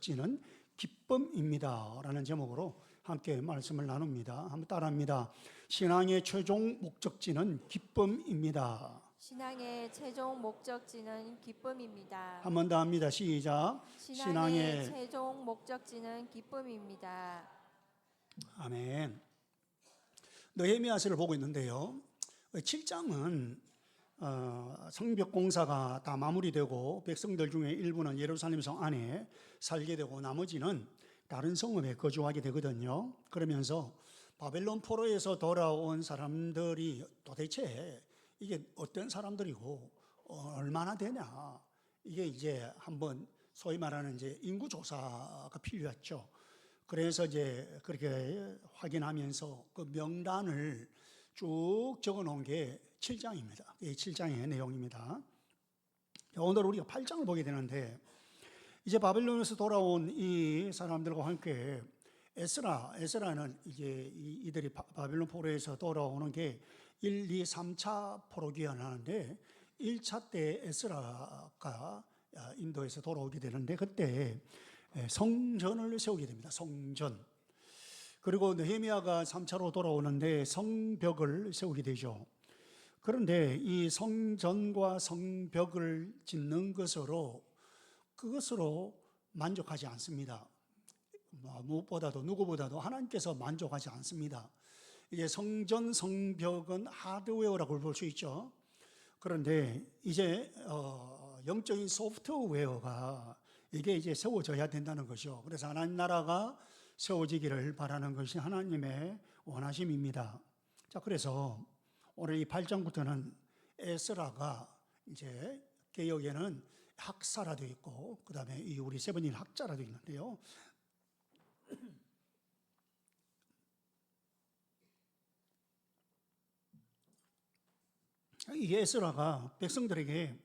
목적지는 기쁨입니다 라는 제목으로 함께 말씀을 나눕니다. 한번 따라합니다. 신앙의 최종 목적지는 기쁨입니다. 신앙의 최종 목적지는 기쁨입니다. 한 번 더 합니다. 시작. 신앙의 최종 목적지는 기쁨입니다. 아멘. 느헤미야서를 보고 있는데요. 7장은 성벽 공사가 다 마무리되고 백성들 중에 일부는 예루살렘 성 안에 살게 되고 나머지는 다른 성읍에 거주하게 되거든요. 그러면서 바벨론 포로에서 돌아온 사람들이 도대체 이게 어떤 사람들이고 얼마나 되냐, 이게 이제 한번 소위 말하는 이제 인구 조사가 필요했죠. 그래서 이제 그렇게 확인하면서 그 명단을 쭉 적어 놓은 게 7장입니다. 이 7장의 내용입니다. 오늘 우리가 8장을 보게 되는데, 이제 바벨론에서 돌아온 이 사람들과 함께 에스라는 이제 이들이 바벨론 포로에서 돌아오는 게 1, 2, 3차 포로기한하는데 1차 때 에스라가 인도에서 돌아오게 되는데 그때 성전을 세우게 됩니다. 성전. 그리고 느헤미야가 3차로 돌아오는데 성벽을 세우게 되죠. 그런데 이 성전과 성벽을 짓는 그것으로 만족하지 않습니다. 무엇보다도 누구보다도 하나님께서 만족하지 않습니다. 이제 성전, 성벽은 하드웨어라고 볼 수 있죠. 그런데 이제 영적인 소프트웨어가 이게 이제 세워져야 된다는 것이죠. 그래서 하나님 나라가 세워지기를 바라는 것이 하나님의 원하심입니다. 자, 그래서 오늘 이 8장부터는 에스라가 이제 개역에는 학사라도 있고 그 다음에 이 우리 세븐인 학자라도 있는데요. 이 에스라가 백성들에게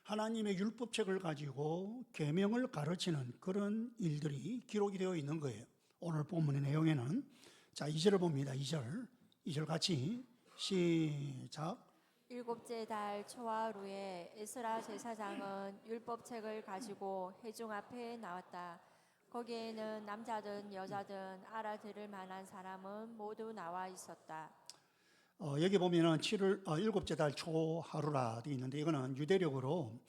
하나님의 율법책을 가지고 계명을 가르치는 그런 일들이 기록이 되어 있는 거예요. 오늘 본문의 내용에는 자 2절을 봅니다. 2절 같이 시작. 일곱째 달 초하루에 에스라 제사장은 율법책을 가지고 회중 앞에 나왔다. 거기에는 남자든 여자든 알아들을 만한 사람은 모두 나와 있었다. 여기 보면은 7째 달 초하루라 되어 있는데 이거는 유대력으로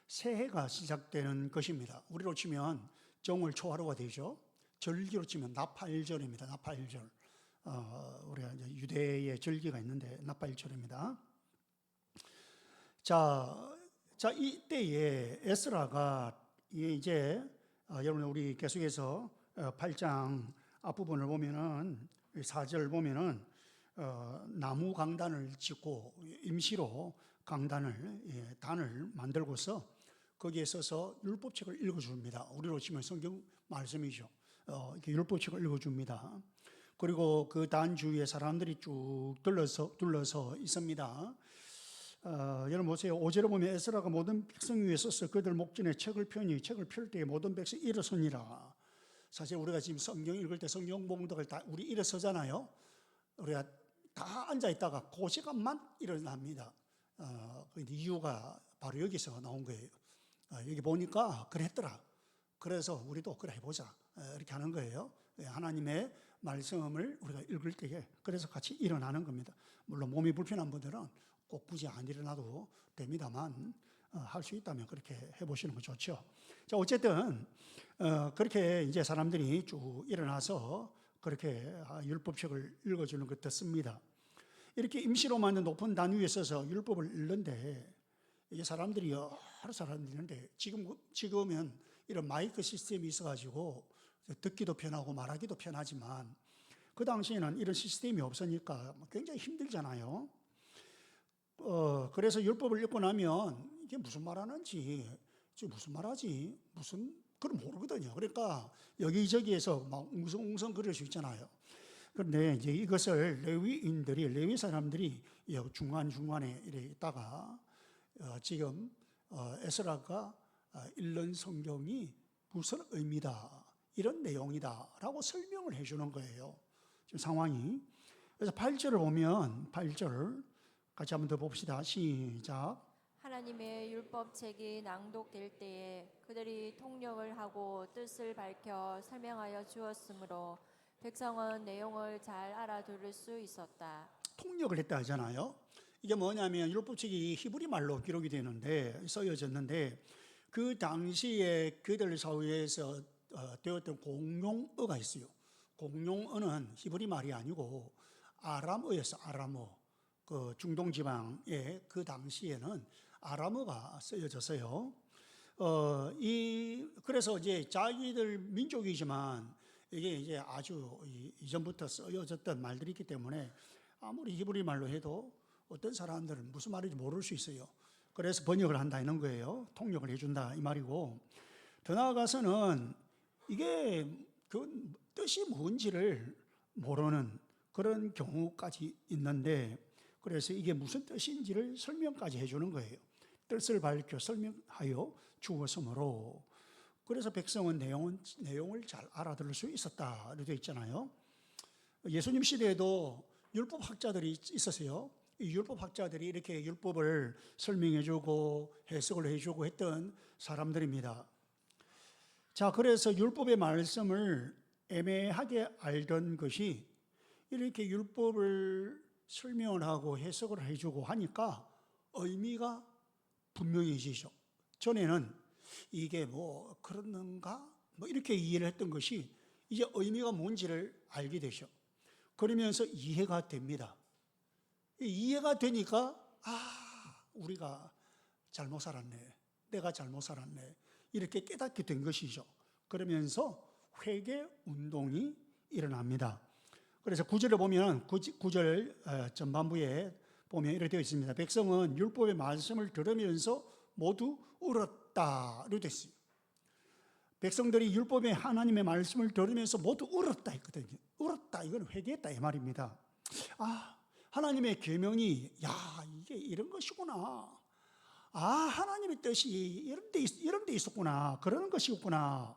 새해가 시작되는 것입니다. 우리로 치면 정월 초하루가 되죠. 절기로 치면 나팔절입니다. 나팔절. 우리가 이제 유대의 절기가 있는데 나팔절입니다. 자, 이때에 에스라가 이제 여러분 우리 계속해서 8장 앞부분을 보면은 4절 보면은 나무 강단을 짓고 임시로 강단을 단을 만들고서 거기에 서서 율법책을 읽어줍니다. 우리로 치면 성경 말씀이죠. 이렇게 율법책을 읽어줍니다. 그리고 그 단 주위에 사람들이 쭉 둘러서 있습니다. 여러분 보세요. 5절에 보면 에스라가 모든 백성 위에 서서 그들 목전에 책을 펴니 책을 펼 때에 모든 백성이 일어서니라. 사실 우리가 지금 성경 읽을 때 성경 봉독을 다 우리 일어서잖아요. 우리가 다 앉아 있다가 그 시간만 일어납니다. 그 이유가 바로 여기서 나온 거예요. 여기 보니까 그랬더라. 그래서 우리도 그래 해보자. 이렇게 하는 거예요. 하나님의 말씀을 우리가 읽을 때에 그래서 같이 일어나는 겁니다. 물론 몸이 불편한 분들은 꼭 굳이 안 일어나도 됩니다만 할 수 있다면 그렇게 해보시는 거 좋죠. 자, 어쨌든 그렇게 이제 사람들이 쭉 일어나서 그렇게 율법책을 읽어주는 것 듣습니다. 이렇게 임시로 만든 높은 단 위에 서서 율법을 읽는데 이게 사람들이 여러 사람들이 있는데 지금은 이런 마이크 시스템이 있어가지고 듣기도 편하고 말하기도 편하지만 그 당시에는 이런 시스템이 없으니까 굉장히 힘들잖아요. 그래서 율법을 읽고 나면 이게 무슨 말하는지 무슨 말하지 그걸 모르거든요. 그러니까 여기저기에서 막 웅성웅성 그럴 수 있잖아요. 그런데 이제 이것을 레위 사람들이 중간중간에 이렇게 있다가 지금 에스라가 읽는 성경이 무슨 의미다, 이런 내용이다라고 설명을 해주는 거예요. 지금 상황이. 그래서 8절을 보면 8절 같이 한번 더 봅시다. 시작. 하나님의 율법책이 낭독될 때에 그들이 통역을 하고 뜻을 밝혀 설명하여 주었으므로 백성은 내용을 잘 알아들을 수 있었다. 통역을 했다 하잖아요. 이게 뭐냐면 율법책이 히브리 말로 기록이 되는데 써여졌는데 그 당시에 그들 사회에서 되었던 공용어가 있어요. 공용어는 히브리 말이 아니고 아람어였어. 아람어. 그 중동 지방에 그 당시에는 아람어가 쓰여졌어요. 그래서 이제 자기들 민족이지만 이게 이제 아주 이전부터 쓰여졌던 말들이 있기 때문에 아무리 히브리 말로 해도 어떤 사람들은 무슨 말인지 모를 수 있어요. 그래서 번역을 한다 이런 거예요. 통역을 해준다 이 말이고, 더 나아가서는 이게 그 뜻이 뭔지를 모르는 그런 경우까지 있는데, 그래서 이게 무슨 뜻인지를 설명까지 해주는 거예요. 뜻을 밝혀 설명하여 주었으므로, 그래서 백성은 내용을 잘 알아들을 수 있었다 이렇게 되어 있잖아요. 예수님 시대에도 율법학자들이 있었어요. 이 율법학자들이 이렇게 율법을 설명해주고 해석을 해주고 했던 사람들입니다. 자, 그래서 율법의 말씀을 애매하게 알던 것이 이렇게 율법을 설명을 하고 해석을 해주고 하니까 의미가 분명해지죠. 전에는 이게 뭐 그런가 뭐 이렇게 이해를 했던 것이 이제 의미가 뭔지를 알게 되죠. 그러면서 이해가 됩니다. 이해가 되니까 우리가 잘못 살았네, 내가 잘못 살았네 이렇게 깨닫게 된 것이죠. 그러면서 회개 운동이 일어납니다. 그래서 9절에 보면 9절 전반부에 보면 이렇게 되어 있습니다. 백성은 율법의 말씀을 들으면서 모두 울었다 이렇게 되어 있어요. 백성들이 율법의 하나님의 말씀을 들으면서 모두 울었다 했거든요. 울었다, 이건 회개했다 이 말입니다. 하나님의 계명이 이게 이런 것이구나. 하나님의 뜻이 이런 데 있었구나. 그런 것이었구나.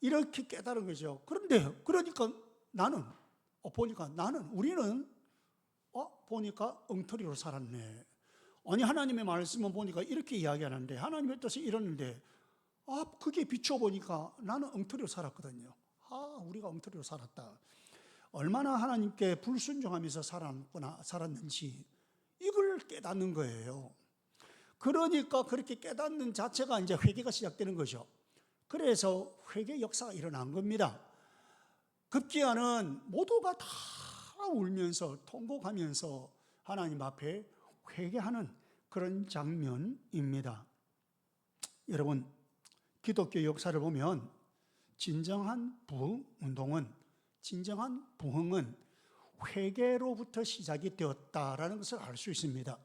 이렇게 깨달은 거죠. 그러니까 우리는 보니까 엉터리로 살았네. 아니, 하나님의 말씀은 보니까 이렇게 이야기하는데, 하나님의 뜻이 이러는데, 그게 비춰보니까 나는 엉터리로 살았거든요. 우리가 엉터리로 살았다. 얼마나 하나님께 불순종하면서 살았는지 이걸 깨닫는 거예요. 그러니까 그렇게 깨닫는 자체가 이제 회개가 시작되는 거죠. 그래서 회개 역사가 일어난 겁니다. 급기야는 모두가 다 울면서 통곡하면서 하나님 앞에 회개하는 그런 장면입니다. 여러분, 기독교 역사를 보면 진정한 부흥은 회개로부터 시작이 되었다라는 것을 알 수 있습니다.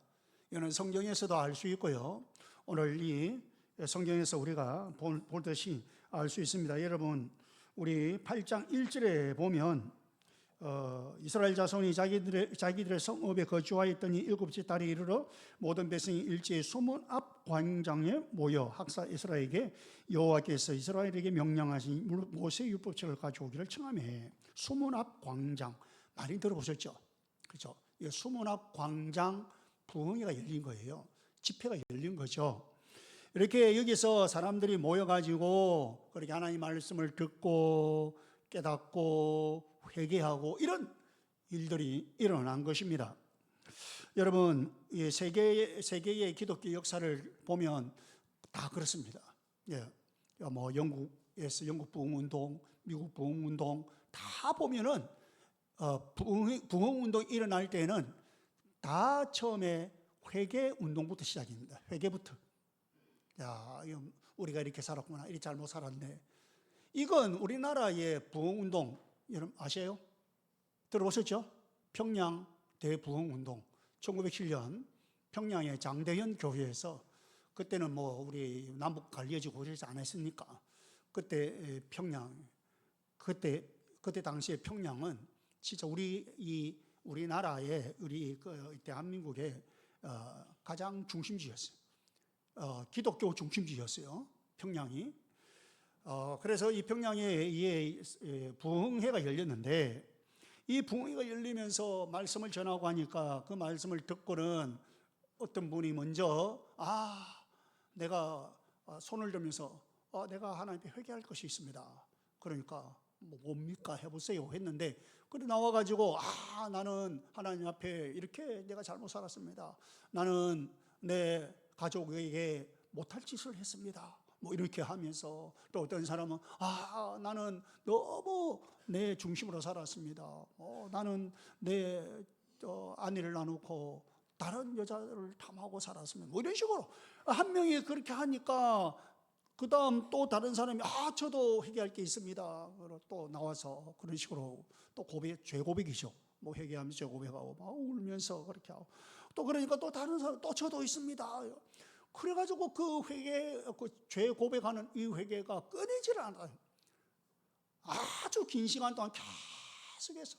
이는 성경에서도 알 수 있고요. 오늘 이 성경에서 우리가 보듯이 알 수 있습니다. 여러분, 우리 8장 1절에 보면 이스라엘 자손이 자기들의 성읍에 거주하였더니 7째 달에 이르러 모든 백성이 일제히 수문 앞 광장에 모여 학사 에스라에게 여호와께서 이스라엘에게 명령하신 모세 율법책을 가져오기를 청하매. 수문 앞 광장 많이 들어보셨죠? 그렇죠? 이 수문 앞 광장 부흥회가 열린 거예요. 집회가 열린 거죠. 이렇게 여기서 사람들이 모여가지고 그렇게 하나님 말씀을 듣고 깨닫고 회개하고 이런 일들이 일어난 것입니다. 여러분, 세계의 기독교 역사를 보면 다 그렇습니다. 뭐 영국에서 영국 부흥운동, 미국 부흥운동 다 보면은 부흥운동이 일어날 때는 다 처음에 회개운동부터 시작입니다. 회개부터. 우리가 이렇게 살았구나, 이렇게 잘못 살았네. 이건 우리나라의 부흥운동 여러분 아세요? 들어보셨죠? 평양 대부흥운동 1907년 평양의 장대현 교회에서, 그때는 뭐 우리 남북 갈려지고 그러지 않았습니까? 그때 당시에 평양은 진짜 우리나라의 우리 대한민국의 가장 중심지였어요. 기독교 중심지였어요. 평양이. 그래서 이 평양에 부흥회가 열렸는데, 이 부흥회가 열리면서 말씀을 전하고 하니까 그 말씀을 듣고는 어떤 분이 먼저 내가 손을 들면서 내가 하나님께 회개할 것이 있습니다. 그러니까 뭡니까 해보세요 했는데, 그래 나와가지고 나는 하나님 앞에 이렇게 내가 잘못 살았습니다. 나는 내 가족에게 못할 짓을 했습니다. 뭐 이렇게 하면서, 또 어떤 사람은 나는 너무 내 중심으로 살았습니다. 나는 내 아내를 놔놓고 다른 여자를 탐하고 살았습니다. 뭐 이런 식으로 한 명이 그렇게 하니까 그 다음 또 다른 사람이 저도 회개할 게 있습니다. 또 나와서 그런 식으로 또 죄 고백이죠. 뭐 회개하면서 죄 고백하고 막 울면서 그렇게 하고, 또 그러니까 또 다른 사람 또 저도 있습니다. 그래가지고 그 죄 고백하는 이 회개가 끊이질 않아요. 아주 긴 시간 동안 계속해서,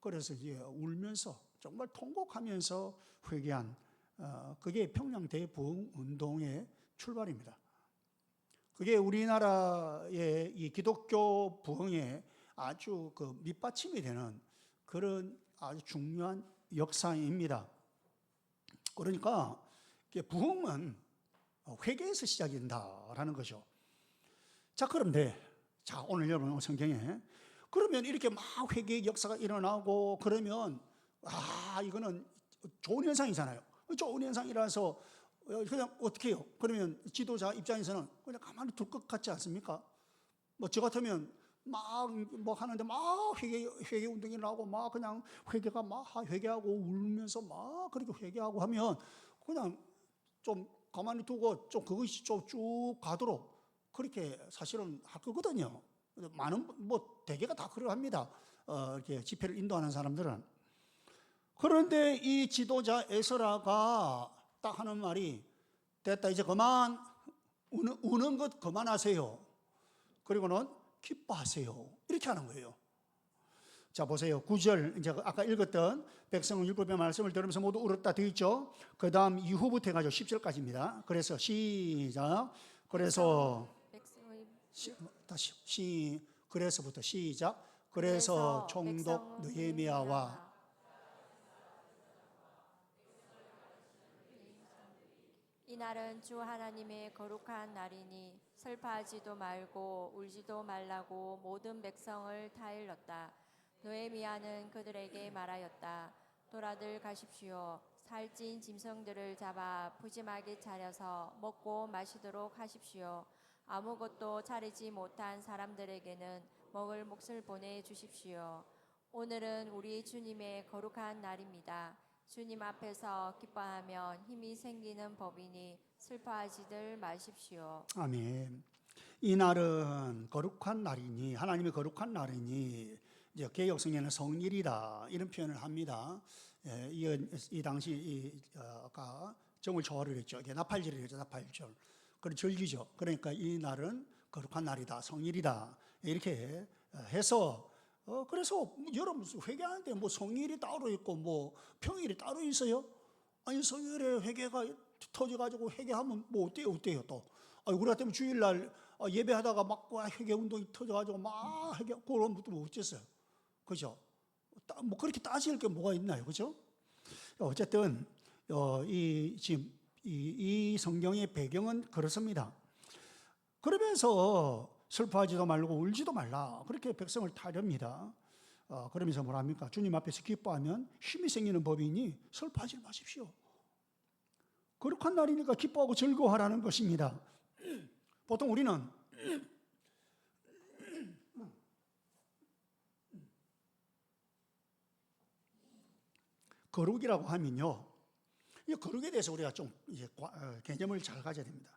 그래서 이제 울면서 정말 통곡하면서 회개한, 그게 평양 대부흥 운동의 출발입니다. 그게 우리나라의 이 기독교 부흥에 아주 그 밑받침이 되는 그런 아주 중요한 역사입니다. 그러니까 부흥은 회개에서 시작이 된다라는 거죠. 자, 그런데 오늘 여러분 성경에 그러면 이렇게 막 회개의 역사가 일어나고 그러면 이거는 좋은 현상이잖아요. 좋은 현상이라서 그냥 어떻게 해요? 그러면 지도자 입장에서는 그냥 가만히 둘 것 같지 않습니까? 뭐 저 같으면 막 뭐 하는데 막 회개 운동이 나고 막 그냥 회개가 막 회개하고 울면서 막 그렇게 회개하고 하면 그냥 좀 가만히 두고 좀 그것이 좀 쭉 가도록 그렇게 사실은 할 거거든요. 많은 뭐 대개가 다 그러합니다. 이렇게 집회를 인도하는 사람들은. 그런데 이 지도자 에스라가 딱 하는 말이, 됐다 이제 그만 우는 것 그만하세요. 그리고는 기뻐하세요. 이렇게 하는 거예요. 자, 보세요. 9절, 이제 아까 읽었던 백성은 율법의 말씀을 들으면서 모두 울었다 되어 있죠. 그 다음 이후부터 해가지고 10절까지입니다. 그래서 시작. 그래서 그래서부터 시작. 그래서 총독 느헤미야와 이날은 주 하나님의 거룩한 날이니 슬퍼하지도 말고 울지도 말라고 모든 백성을 다 일렀다. 느헤미야는 그들에게 말하였다. 돌아들 가십시오. 살찐 짐승들을 잡아 푸짐하게 차려서 먹고 마시도록 하십시오. 아무것도 차리지 못한 사람들에게는 먹을 몫을 보내주십시오. 오늘은 우리 주님의 거룩한 날입니다. 주님 앞에서 기뻐하면 힘이 생기는 법이니 슬퍼하지들 마십시오. 아멘. 이 날은 거룩한 날이니, 하나님의 거룩한 날이니, 이제 개혁성경에는 성일이다 이런 표현을 합니다. 이 당시 아까 정월 초하를 했죠. 이게 나팔절을 했죠. 나팔절. 그런 절기죠. 그러니까 이 날은 거룩한 날이다, 성일이다 이렇게 해서 그래서 여러분 회개하는데 뭐 성일이 따로 있고 뭐 평일이 따로 있어요? 아니 성일에 회개가 터져가지고 회개하면 뭐 어때요 또? 우리 같으면 주일날 예배하다가 막 회개 운동이 터져가지고 막 회개 그러면 또 어쨌어요? 그죠? 뭐 그렇게 따질 게 뭐가 있나요? 그죠? 어쨌든 지금 이 성경의 배경은 그렇습니다. 그러면서 슬퍼하지도 말고 울지도 말라 그렇게 백성을 타렵니다. 그러면서 뭐랍니까? 주님 앞에서 기뻐하면 힘이 생기는 법이니 슬퍼하지 마십시오. 거룩한 날이니까 기뻐하고 즐거워하라는 것입니다. 보통 우리는 거룩이라고 하면요, 이 거룩에 대해서 우리가 좀 이제 개념을 잘 가져야 됩니다.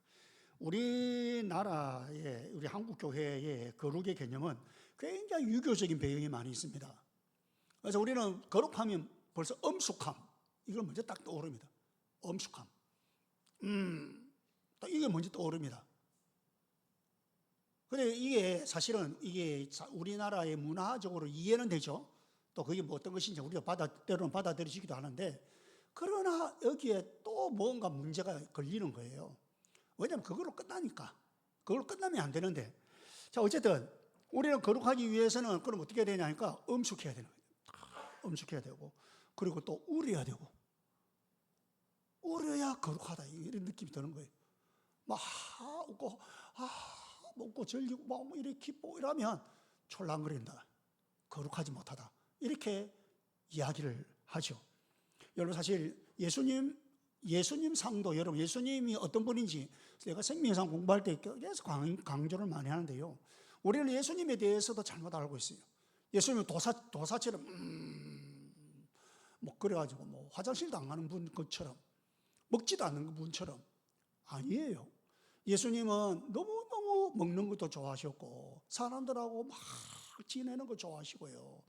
우리나라의 우리 한국 교회의 거룩의 개념은 굉장히 유교적인 배경이 많이 있습니다. 그래서 우리는 거룩하면 벌써 엄숙함 이걸 먼저 딱 떠오릅니다. 엄숙함. 딱 이게 먼저 떠오릅니다. 근데 이게 사실은 이게 우리나라의 문화적으로 이해는 되죠. 또 그게 뭐 어떤 것인지 우리가 때로는 받아들이시기도 하는데, 그러나 여기에 또 뭔가 문제가 걸리는 거예요. 왜냐하면 그걸로 끝나니까. 그걸로 끝나면 안 되는데. 자, 어쨌든 우리는 거룩하기 위해서는 그럼 어떻게 해야 되냐니까 엄숙해야 되는 거예요. 엄숙해야 되고, 그리고 또 울어야 되고. 울어야 거룩하다 이런 느낌이 드는 거예요. 막 웃고 웃고 즐기고 막 이렇게 기쁘고 이러면 촐랑거린다, 거룩하지 못하다, 이렇게 이야기를 하죠. 여러분 사실 예수님 상도, 여러분 예수님이 어떤 분인지 제가 생명상 공부할 때 계속 강조를 많이 하는데요, 우리는 예수님에 대해서도 잘못 알고 있어요. 예수님은 도사처럼 뭐 그래가지고 뭐 화장실도 안 가는 분 것처럼, 먹지도 않는 분처럼. 아니에요. 예수님은 너무너무 먹는 것도 좋아하셨고 사람들하고 막 지내는 거 좋아하시고요.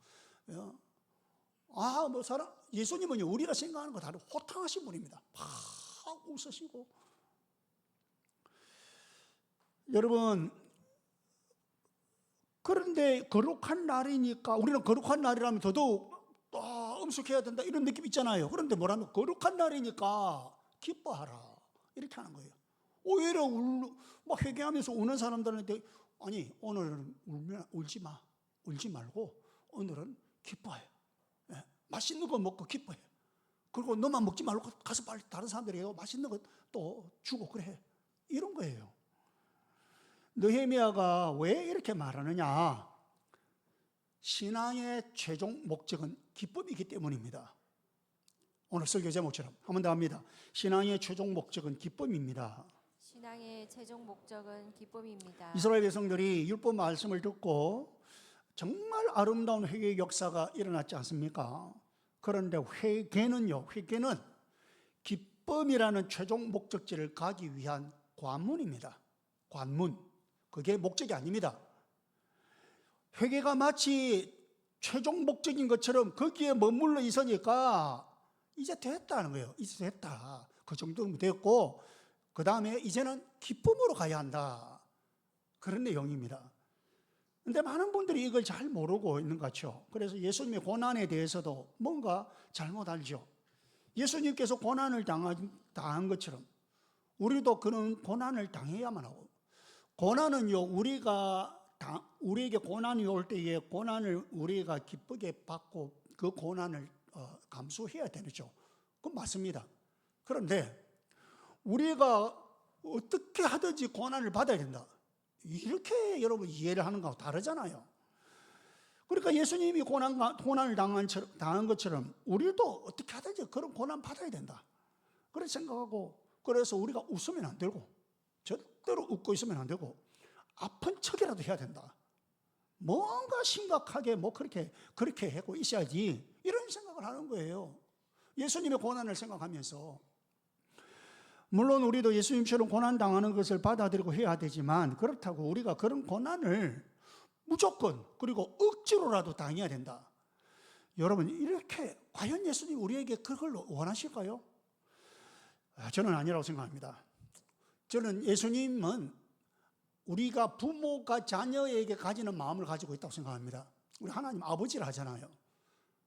예수님은 우리가 생각하는 거 다른 호탕하신 분입니다. 막 웃으시고. 여러분, 그런데 거룩한 날이니까 우리는 거룩한 날이라면 더더욱 음숙해야 된다 이런 느낌 있잖아요. 그런데 뭐라면 거룩한 날이니까 기뻐하라 이렇게 하는 거예요. 오히려 막 회개하면서 우는 사람들한테 아니 오늘은 울지 말고 오늘은 기뻐해. 예, 맛있는 거 먹고 기뻐해. 그리고 너만 먹지 말고 가서 빨리 다른 사람들에게 맛있는 거 또 주고 그래. 이런 거예요. 느헤미야가 왜 이렇게 말하느냐? 신앙의 최종 목적은 기쁨이기 때문입니다. 오늘 설교 제목처럼 한 번 더 합니다. 신앙의 최종 목적은 기쁨입니다. 신앙의 최종 목적은 기쁨입니다. 이스라엘 백성들이 율법 말씀을 듣고 정말 아름다운 회개의 역사가 일어났지 않습니까? 그런데 회개는 기쁨이라는 최종 목적지를 가기 위한 관문입니다. 관문. 그게 목적이 아닙니다. 회개가 마치 최종 목적인 것처럼 거기에 머물러 있으니까 이제 됐다는 거예요. 이제 됐다. 그 정도면 됐고 그 다음에 이제는 기쁨으로 가야 한다. 그런 내용입니다. 그런데 많은 분들이 이걸 잘 모르고 있는 것 같죠. 그래서 예수님의 고난에 대해서도 뭔가 잘못 알죠. 예수님께서 고난을 당한 것처럼 우리도 그런 고난을 당해야만 하고, 고난은요 우리에게 고난이 올 때에 고난을 우리가 기쁘게 받고 그 고난을 감수해야 되죠. 그건 맞습니다. 그런데 우리가 어떻게 하든지 고난을 받아야 된다, 이렇게 여러분 이해를 하는 거하고 다르잖아요. 그러니까 예수님이 고난을 당한 것처럼 우리도 어떻게 하든지 그런 고난 받아야 된다, 그렇게 생각하고, 그래서 우리가 웃으면 안 되고 절대로 웃고 있으면 안 되고 아픈 척이라도 해야 된다. 뭔가 심각하게 그렇게 하고 있어야지, 이런 생각을 하는 거예요. 예수님의 고난을 생각하면서. 물론 우리도 예수님처럼 고난당하는 것을 받아들이고 해야 되지만, 그렇다고 우리가 그런 고난을 무조건 그리고 억지로라도 당해야 된다. 여러분, 이렇게 과연 예수님 우리에게 그걸 원하실까요? 저는 아니라고 생각합니다. 저는 예수님은 우리가 부모가 자녀에게 가지는 마음을 가지고 있다고 생각합니다. 우리 하나님 아버지라 하잖아요.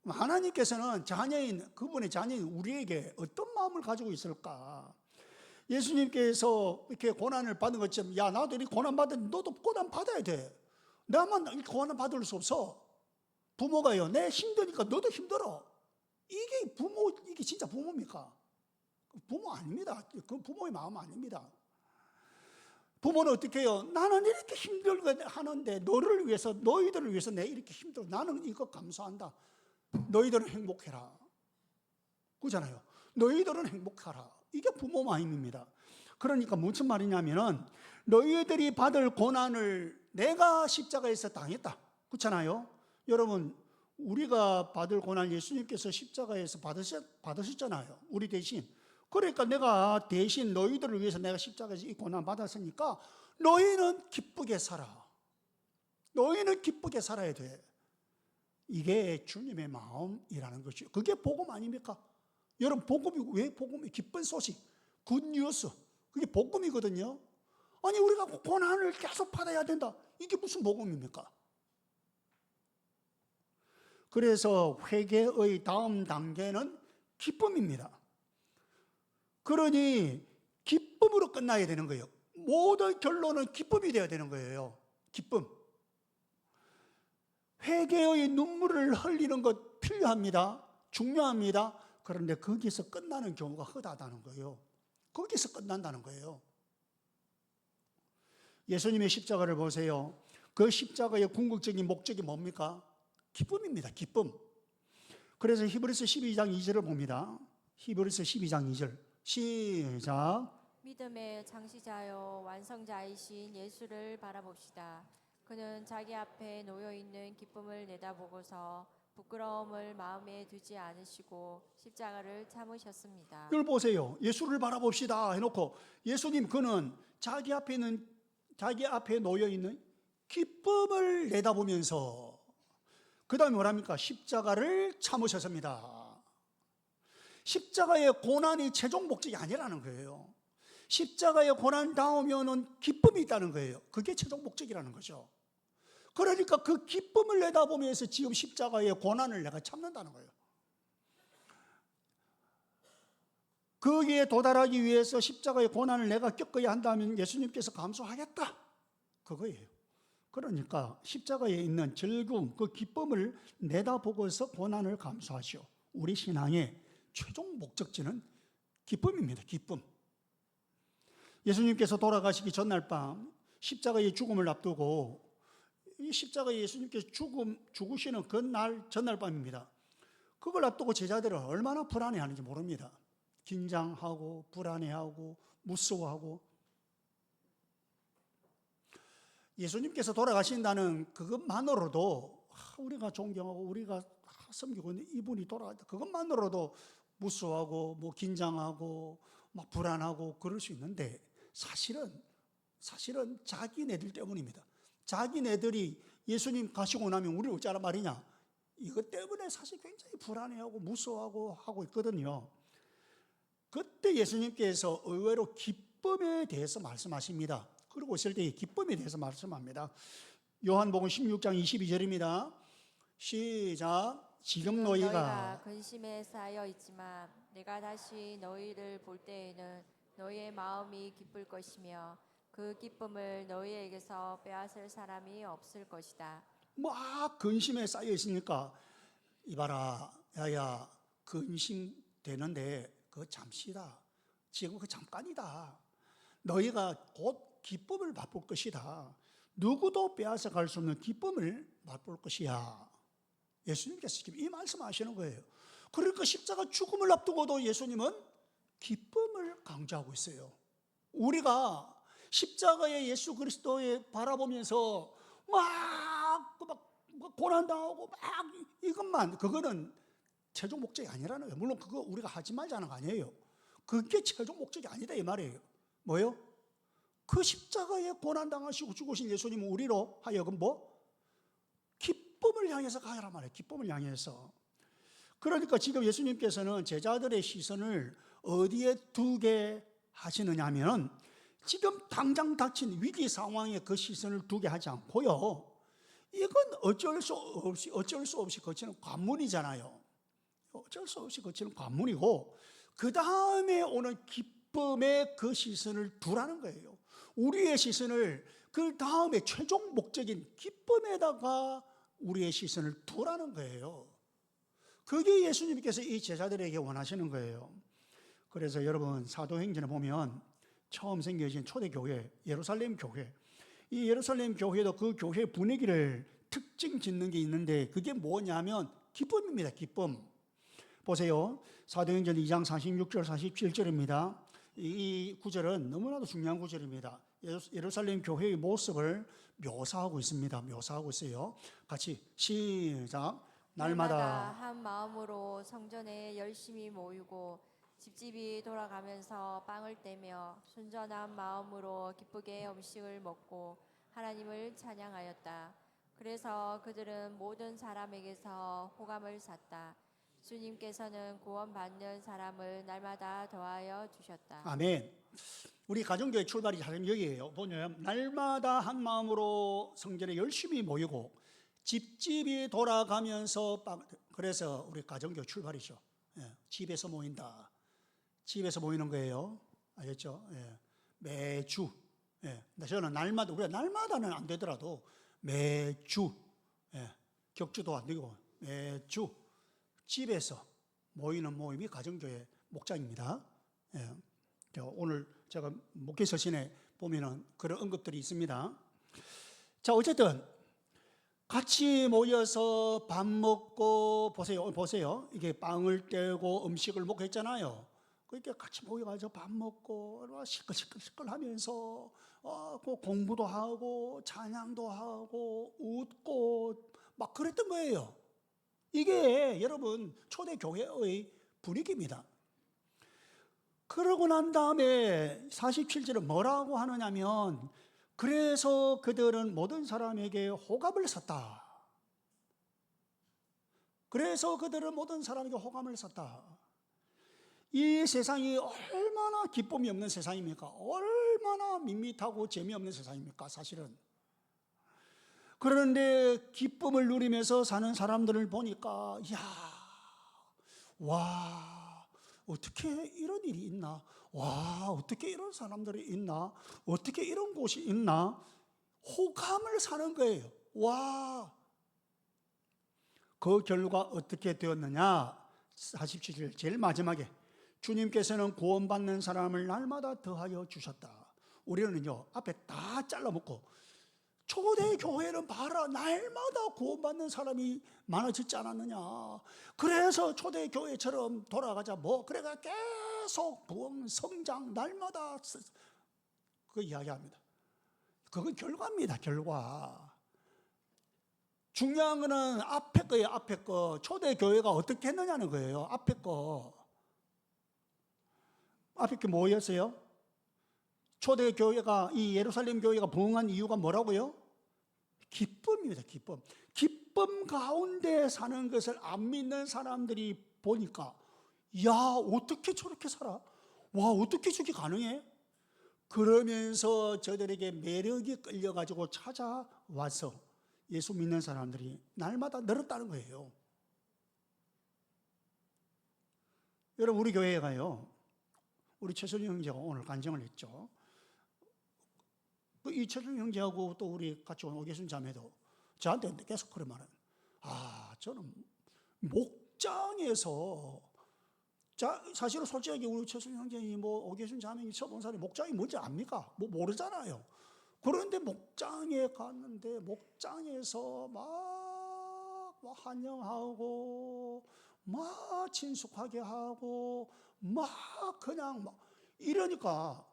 하나님께서는 그분의 자녀인 우리에게 어떤 마음을 가지고 있을까? 예수님께서 이렇게 고난을 받은 것처럼, 야 나도 이렇게 고난 받았는데 너도 고난 받아야 돼. 나만 이렇게 고난 받을 수 없어. 부모가요, 내 힘드니까 너도 힘들어. 이게 진짜 부모입니까? 부모 아닙니다. 그 부모의 마음 아닙니다. 부모는 어떻게 해요? 나는 이렇게 힘들게 하는데 너희들을 위해서 내가 이렇게 힘들어. 나는 이거 감사한다. 너희들은 행복해라. 그잖아요. 너희들은 행복하라. 이게 부모 마음입니다. 그러니까 무슨 말이냐면은 너희들이 받을 고난을 내가 십자가에서 당했다. 그렇잖아요. 여러분, 우리가 받을 고난 예수님께서 십자가에서 받으셨잖아요. 우리 대신. 그러니까 내가 대신 너희들을 위해서 내가 십자가에서 이 고난 받았으니까 너희는 기쁘게 살아. 너희는 기쁘게 살아야 돼. 이게 주님의 마음이라는 것이죠. 그게 복음 아닙니까? 여러분, 복음이 왜 복음이? 기쁜 소식, 굿뉴스, 그게 복음이거든요. 아니 우리가 고난을 계속 받아야 된다, 이게 무슨 복음입니까? 그래서 회개의 다음 단계는 기쁨입니다. 그러니 기쁨으로 끝나야 되는 거예요. 모든 결론은 기쁨이 되어야 되는 거예요. 기쁨. 회개의 눈물을 흘리는 것 필요합니다. 중요합니다. 그런데 거기서 끝나는 경우가 허다하다는 거예요. 거기서 끝난다는 거예요. 예수님의 십자가를 보세요. 그 십자가의 궁극적인 목적이 뭡니까? 기쁨입니다. 기쁨. 그래서 히브리서 12장 2절을 봅니다. 히브리서 12장 2절 시작. 믿음의 창시자요 완성자이신 예수를 바라봅시다. 그는 자기 앞에 놓여 있는 기쁨을 내다보고서 부끄러움을 마음에 두지 않으시고 십자가를 참으셨습니다. 이걸 보세요. 예수를 바라봅시다 해놓고 예수님 그는 자기 앞에 놓여 있는 기쁨을 내다보면서 그 다음에 뭐랍니까? 십자가를 참으셨습니다. 십자가의 고난이 최종 목적이 아니라는 거예요. 십자가의 고난 닿으면 기쁨이 있다는 거예요. 그게 최종 목적이라는 거죠. 그러니까 그 기쁨을 내다보면서 지금 십자가의 고난을 내가 참는다는 거예요. 거기에 도달하기 위해서 십자가의 고난을 내가 겪어야 한다면 예수님께서 감수하겠다. 그거예요. 그러니까 십자가에 있는 즐거움, 그 기쁨을 내다보고서 고난을 감수하시오. 우리 신앙의 최종 목적지는 기쁨입니다. 기쁨. 예수님께서 돌아가시기 전날 밤 십자가의 죽음을 앞두고 이 십자가에 예수님께서 죽으시는 전날 밤입니다. 그걸 앞두고 제자들은 얼마나 불안해하는지 모릅니다. 긴장하고 불안해하고 무서워하고 예수님께서 돌아가신다는 그것만으로도 우리가 존경하고 우리가 섬기고 있는 이분이 돌아갔다. 그것만으로도 무서워하고 뭐 긴장하고 막 불안하고 그럴 수 있는데 사실은 자기네들 때문입니다. 자기네들이 예수님 가시고 나면 우리 어쩌란 말이냐. 이것 때문에 사실 굉장히 불안해하고 무서워하고 하고 있거든요. 그때 예수님께서 의외로 기쁨에 대해서 말씀하십니다. 그러고 있을 때 기쁨에 대해서 말씀합니다. 요한복음 16장 22절입니다. 시작. 지금 너희가 근심에 쌓여 있지만 내가 다시 너희를 볼 때에는 너희의 마음이 기쁠 것이며 그 기쁨을 너희에게서 빼앗을 사람이 없을 것이다. 막 근심에 쌓여 있으니까 이봐라 야야 근심되는데 그거 잠시다. 지금 그 잠깐이다. 너희가 곧 기쁨을 맛볼 것이다. 누구도 빼앗아 갈 수 없는 기쁨을 맛볼 것이야. 예수님께서 지금 이 말씀하시는 거예요. 그러니까 십자가 죽음을 앞두고도 예수님은 기쁨을 강조하고 있어요. 우리가 십자가의 예수 그리스도에 바라보면서 막 고난당하고 막 이것만 그거는 최종 목적이 아니라는 거예요. 물론 그거 우리가 하지 말자는 거 아니에요. 그게 최종 목적이 아니다 이 말이에요. 뭐예요? 그 십자가에 고난당하시고 죽으신 예수님은 우리로 하여금 기쁨을 향해서 가야란 말이에요. 기쁨을 향해서. 그러니까 지금 예수님께서는 제자들의 시선을 어디에 두게 하시느냐 하면 지금 당장 닥친 위기 상황에 그 시선을 두게 하지 않고요. 이건 어쩔 수 없이 거치는 관문이잖아요. 어쩔 수 없이 거치는 관문이고 그 다음에 오는 기쁨에 그 시선을 두라는 거예요. 우리의 시선을 그 다음에 최종 목적인 기쁨에다가 우리의 시선을 두라는 거예요. 그게 예수님께서 이 제자들에게 원하시는 거예요. 그래서 여러분 사도행전에 보면 처음 생겨진 초대교회 예루살렘 교회, 이 예루살렘 교회도 그 교회 분위기를 특징 짓는 게 있는데 그게 뭐냐면 기쁨입니다. 기쁨. 보세요. 사도행전 2장 46절 47절입니다. 이 구절은 너무나도 중요한 구절입니다. 예루살렘 교회의 모습을 묘사하고 있습니다. 묘사하고 있어요. 같이 시작. 날마다 한 마음으로 성전에 열심히 모이고 집집이 돌아가면서 빵을 떼며 순전한 마음으로 기쁘게 음식을 먹고 하나님을 찬양하였다. 그래서 그들은 모든 사람에게서 호감을 샀다. 주님께서는 구원받는 사람을 날마다 더하여 주셨다. 아멘. 우리 가정교회 출발이 사실 여기예요. 보면 날마다 한 마음으로 성전에 열심히 모이고 집집이 돌아가면서 그래서 우리 가정교회 출발이죠. 예, 집에서 모인다. 집에서 모이는 거예요. 알겠죠? 예, 매주. 예, 저는 날마다 우리가 날마다는 안 되더라도 매주. 예, 격주도 안 되고 매주 집에서 모이는 모임이 가정교회 목장입니다. 예. 오늘 제가 목회 서신에 보면은 그런 언급들이 있습니다. 자, 어쨌든 같이 모여서 밥 먹고 보세요. 이게 빵을 떼고 음식을 먹고 했잖아요. 그러니까 같이 모여가지고 밥 먹고 시끌시끌 하면서 공부도 하고 찬양도 하고 웃고 막 그랬던 거예요. 이게 여러분 초대교회의 분위기입니다. 그러고 난 다음에 47절은 뭐라고 하느냐면 그래서 그들은 모든 사람에게 호감을 샀다. 그래서 그들은 모든 사람에게 호감을 샀다. 이 세상이 얼마나 기쁨이 없는 세상입니까? 얼마나 밋밋하고 재미없는 세상입니까? 사실은. 그런데 기쁨을 누리면서 사는 사람들을 보니까 와, 어떻게 이런 일이 있나? 와, 어떻게 이런 사람들이 있나? 어떻게 이런 곳이 있나? 호감을 사는 거예요. 와, 그 결과 어떻게 되었느냐? 47절 제일 마지막에 주님께서는 구원받는 사람을 날마다 더하여 주셨다. 우리는요 앞에 다 잘라먹고 초대교회는 봐라 날마다 구원받는 사람이 많아지지 않았느냐. 그래서 초대교회처럼 돌아가자 그래가 계속 부흥 성장 날마다 그 이야기합니다. 그건 결과입니다. 결과. 중요한 거는 앞에 거예요. 앞에 거. 초대교회가 어떻게 했느냐는 거예요. 앞에 거. 앞에 게 뭐였어요? 초대교회가 이 예루살렘 교회가 부흥한 이유가 뭐라고요? 기쁨입니다. 기쁨. 기쁨 가운데 사는 것을 안 믿는 사람들이 보니까 어떻게 저렇게 살아? 와, 어떻게 저게 가능해? 그러면서 저들에게 매력이 끌려가지고 찾아와서 예수 믿는 사람들이 날마다 늘었다는 거예요. 여러분 우리 교회가요, 우리 최선희 형제가 오늘 간증을 했죠. 이 최선희 형제하고 또 우리 같이 온 오계순 자매도 저한테 계속 그런 말은 저는 목장에서 사실은 솔직하게 우리 최선희 형제니 오계순 자매니 처본 사람이 목장이 뭔지 압니까? 모르잖아요. 그런데 목장에 갔는데 목장에서 막 환영하고 막 친숙하게 하고 막 그냥 이러니까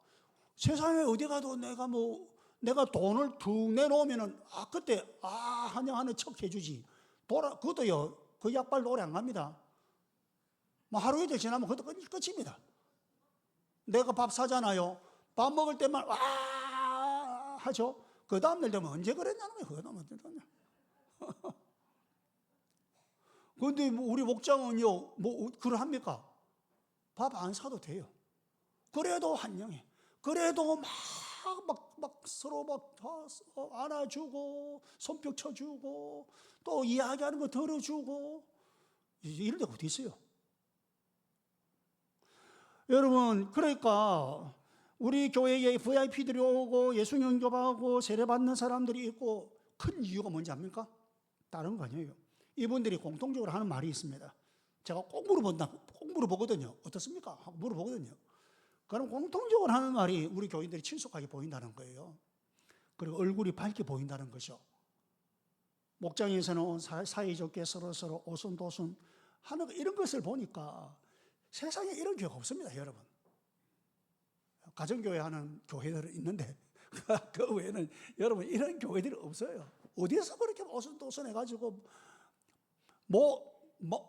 세상에 어디 가도 내가 돈을 툭 내놓으면은 그때 환영하는 척 해주지. 그것도요 그 약발도 오래 안 갑니다. 하루 이틀 지나면 그것도 끝입니다. 내가 밥 사잖아요. 밥 먹을 때만 하죠. 그 다음날 되면 언제 그랬냐는 거예요. 그 다음날 되면. 그런데 우리 목장은요, 그러합니까? 밥 안 사도 돼요. 그래도 환영해. 그래도 막 서로 안아주고, 손뼉 쳐주고, 또 이야기하는 거 들어주고, 이런 데가 어디 있어요? 여러분, 그러니까, 우리 교회에 VIP들이 오고 예수 영접하고 세례받는 사람들이 있고 큰 이유가 뭔지 압니까? 다른 거 아니에요. 이분들이 공통적으로 하는 말이 있습니다. 제가 꼭 물어보거든요. 어떻습니까? 하고 물어보거든요. 그럼 공통적으로 하는 말이 우리 교인들이 친숙하게 보인다는 거예요. 그리고 얼굴이 밝게 보인다는 거죠. 목장에서는 사이좋게 서로 오순도순 하는 이런 것을 보니까 세상에 이런 교회가 없습니다, 여러분. 가정교회 하는 교회들은 있는데 그 외에는 여러분 이런 교회들이 없어요. 어디서 그렇게 오순도순 해가지고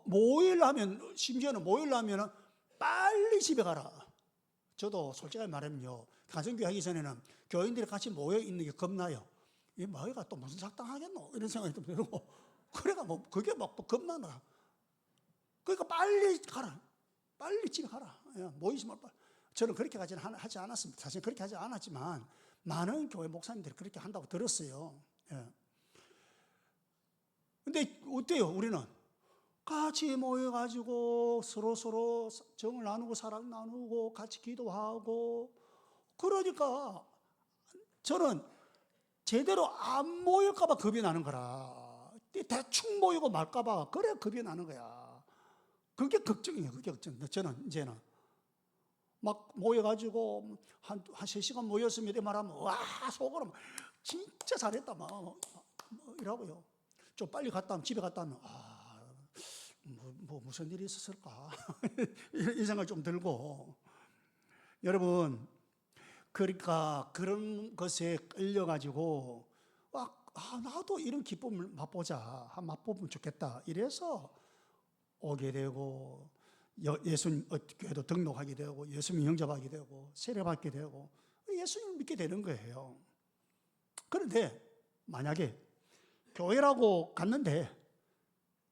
모이려면 심지어는 모이려면 빨리 집에 가라. 저도 솔직하게 말하면요, 가정교회 하기 전에는 교인들이 같이 모여 있는 게 겁나요. 이 모여가 또 무슨 작당하겠노 이런 생각이 좀 들고 그래가 그게 겁나나. 그러니까 빨리 가라. 빨리 집에 가라. 모이시면 빨리. 저는 그렇게 하지 않았습니다. 사실 그렇게 하지 않았지만 많은 교회 목사님들이 그렇게 한다고 들었어요. 근데 어때요? 우리는 같이 모여가지고 서로 정을 나누고 사랑 나누고 같이 기도하고 그러니까 저는 제대로 안 모일까봐 겁이 나는 거라. 대충 모이고 말까봐 그래 겁이 나는 거야. 그게 걱정이에요. 그게 걱정. 저는 이제는 막 모여가지고 한 3시간 모였으면 이래 말하면 와 속으로 막 진짜 잘했다 막 이라고요. 좀 빨리 갔다 오면 집에 갔다 오면 뭐 무슨 일이 있었을까 이 생각 좀 들고 여러분 그러니까 그런 것에 끌려가지고 나도 이런 기쁨을 맛보자 맛보면 좋겠다 이래서 오게 되고 예수님 교회도 등록하게 되고 예수님 영접하게 되고 세례받게 되고 예수님을 믿게 되는 거예요. 그런데 만약에 교회라고 갔는데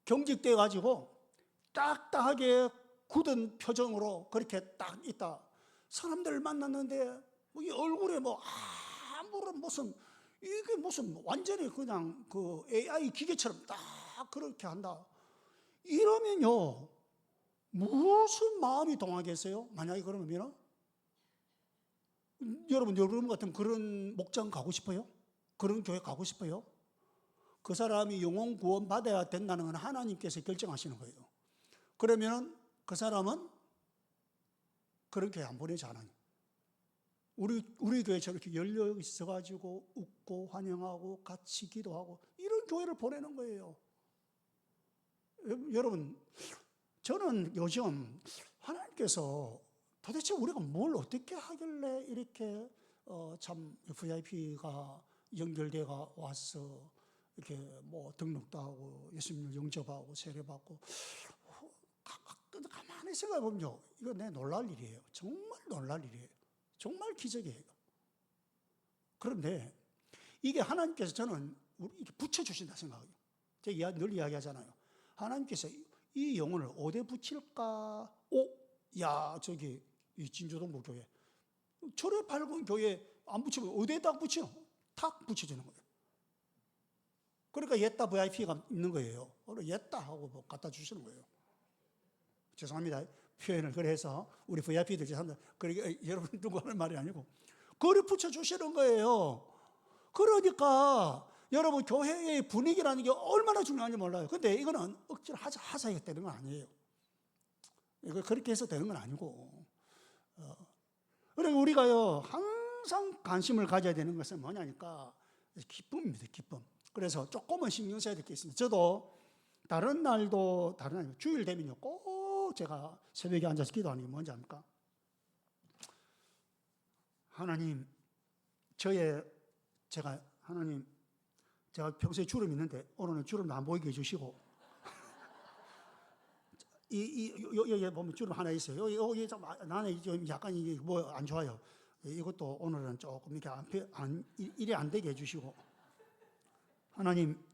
경직돼 가지고 딱딱하게 굳은 표정으로 그렇게 딱 있다. 사람들을 만났는데 이 얼굴에 아무런 이게 무슨 완전히 그냥 그 AI 기계처럼 딱 그렇게 한다. 이러면요 무슨 마음이 동하겠어요? 만약에 그러면 여러분 같으면 그런 목장 가고 싶어요? 그런 교회 가고 싶어요? 그 사람이 영혼 구원 받아야 된다는 건 하나님께서 결정하시는 거예요. 그러면 그 사람은 그런 교회 안 보내지 않아요. 우리 교회 저렇게 열려 있어가지고 웃고 환영하고 같이 기도하고 이런 교회를 보내는 거예요. 여러분 저는 요즘 하나님께서 도대체 우리가 뭘 어떻게 하길래 이렇게 참 VIP가 연결돼가 와서 이렇게 뭐 등록도 하고 예수님을 영접하고 세례받고 가만히 생각해 보면요 이거 내 놀랄 일이에요. 정말 놀랄 일이에요. 정말 기적이에요. 그런데 이게 하나님께서 저는 이렇게 붙여주신다 생각해요. 제가 늘 이야기하잖아요. 하나님께서 이 영혼을 어디에 붙일까? 저기 이 진주동부 교회 저래 밝은 교회 안 붙이면 어디에다 붙여? 탁 붙여주는 거예요. 그러니까 옛다 VIP가 있는 거예요. 옛다 하고 뭐 갖다 주시는 거예요. 죄송합니다. 표현을 그래서 우리 VIP들 죄송합니다. 그러니까 여러분 누구 하는 말이 아니고 그래 붙여주시는 거예요. 그러니까 여러분 교회의 분위기라는 게 얼마나 중요한지 몰라요. 근데 이거는 억지로 하자 해야 되는 건 아니에요. 이거 그렇게 해서 되는 건 아니고 그리고 우리가요 항상 관심을 가져야 되는 것은 뭐냐니까 기쁨입니다. 기쁨. 그래서 조금은 신경 써야 될 게 있습니다. 저도 다른 날도 주일 되면요 꼭 제가 새벽에 앉아서 기도하는 게 뭔지 압니까? 하나님 제가 평소에 주름 있는데 오늘은 주름도 안 보이게 해주시고 여기 보면 주름 하나 있어요. 여기 좀 나는 좀 약간 이게 뭐 안 좋아요. 이것도 오늘은 조금 이렇게 일이 안 되게 해주시고 하나님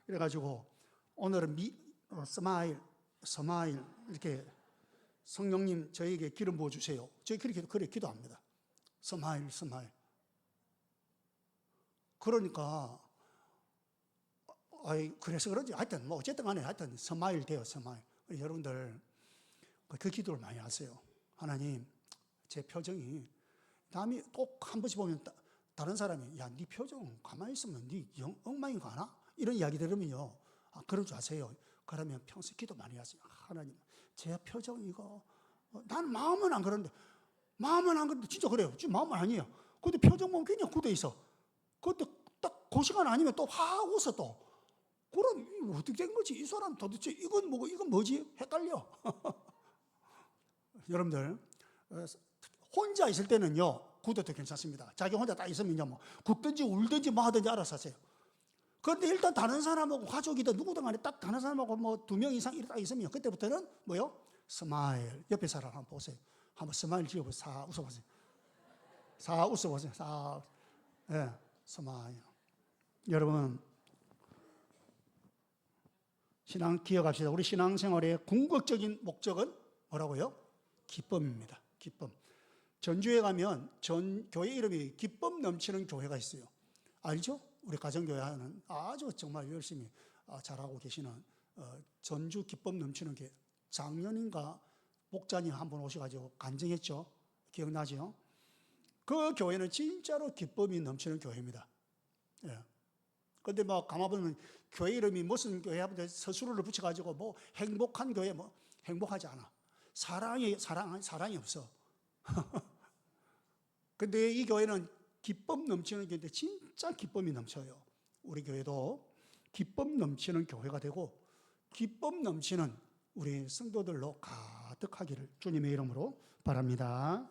이래가지고 오늘은 스마일 이렇게 성령님 저에게 기름 부어주세요. 저희 그렇게 기도합니다. 스마일 그러니까 그래서 그런지 하여튼 뭐 어쨌든 간에 하여튼 스마일 돼요. 스마일. 여러분들 그 기도를 많이 하세요. 하나님 제 표정이 남이 꼭 한 번씩 보면 다른 사람이 야 네 표정 가만히 있으면 네 엉망이 가나? 이런 이야기 들으면요 그런 줄 아세요. 그러면 평소에 기도 많이 하세요. 하나님 제 표정 이거 난 마음은 안 그런데 진짜 그래요. 지금 마음은 아니에요. 근데 표정 보면 그냥 굳어 있어. 그때 딱 그 시간 아니면 또 확 웃어 또. 그럼 이거 어떻게 된 거지? 이 사람 도대체 이건 뭐고 이건 뭐지? 헷갈려. 여러분들 혼자 있을 때는요 굳어도 괜찮습니다. 자기 혼자 딱 있으면요 뭐 굽든지 울든지 뭐 하든지 알아서 하세요. 그런데 일단 다른 사람하고 가족이든 누구든 간에 딱 다른 사람하고 뭐 2명 이상 이렇게 딱 있으면 그때부터는 뭐요? 스마일. 옆에 사람 한번 보세요. 한번 스마일 지어보세요. 사 웃어보세요. 사 웃어보세요. 사 스마일. 여러분 신앙 기억합시다. 우리 신앙생활의 궁극적인 목적은 뭐라고요? 기쁨입니다. 기쁨. 전주에 가면 교회 이름이 기쁨 넘치는 교회가 있어요. 알죠? 우리 가정교회 하는 아주 정말 열심히 잘하고 계시는 전주 기쁨 넘치는 교회. 작년인가 목자님 한 분 오셔가지고 간증했죠. 기억나죠? 그 교회는 진짜로 기쁨이 넘치는 교회입니다. 예. 근데 막 가만 보면 교회 이름이 무슨 교회 하면 서술어를 붙여가지고 뭐 행복한 교회 뭐 행복하지 않아. 사랑이 없어. 근데 이 교회는 기쁨 넘치는 교회인데 진짜 기쁨이 넘쳐요. 우리 교회도 기쁨 넘치는 교회가 되고 기쁨 넘치는 우리 성도들로 가득하기를 주님의 이름으로 바랍니다.